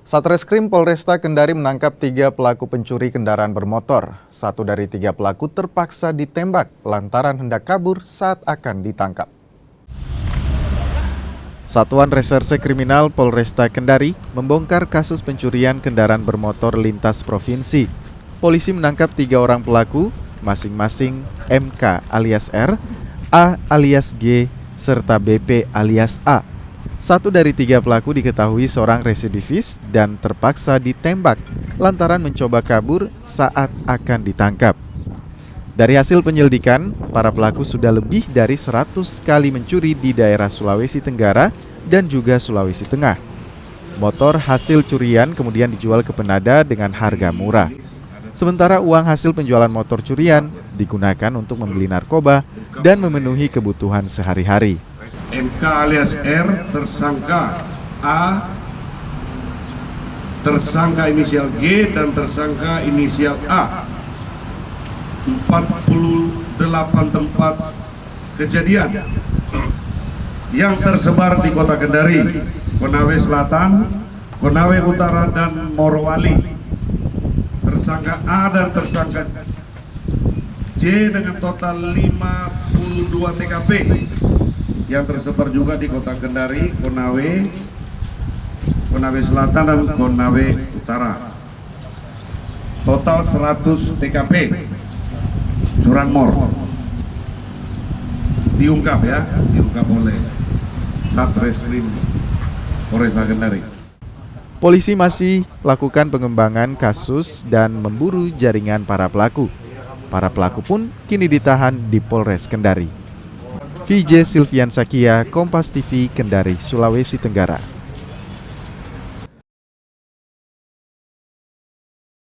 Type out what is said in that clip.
Satreskrim Polresta Kendari menangkap 3 pelaku pencuri kendaraan bermotor. 1 dari 3 pelaku terpaksa ditembak lantaran hendak kabur saat akan ditangkap. Satuan Reserse Kriminal Polresta Kendari membongkar kasus pencurian kendaraan bermotor lintas provinsi. Polisi menangkap 3 orang pelaku, masing-masing MK alias R, A alias G, serta BP alias A. 1 dari 3 pelaku diketahui seorang residivis dan terpaksa ditembak lantaran mencoba kabur saat akan ditangkap. Dari hasil penyelidikan, para pelaku sudah lebih dari 100 kali mencuri di daerah Sulawesi Tenggara dan juga Sulawesi Tengah. Motor hasil curian kemudian dijual ke penada dengan harga murah. Sementara uang hasil penjualan motor curian digunakan untuk membeli narkoba dan memenuhi kebutuhan sehari-hari. MK alias R, tersangka A, tersangka inisial G, dan tersangka inisial A. 48 tempat kejadian yang tersebar di Kota Kendari, Konawe Selatan, Konawe Utara, dan Morowali. Tersangka A dan tersangka J dengan total 52 TKP yang tersebar juga di Kota Kendari, Konawe Selatan, dan Konawe Utara. Total 100 TKP curanmor diungkap oleh Satreskrim Polresta Kendari. Polisi masih lakukan pengembangan kasus dan memburu jaringan para pelaku. Para pelaku pun kini ditahan di Polres Kendari. VJ Silvian Sakia, Kompas TV, Kendari, Sulawesi Tenggara.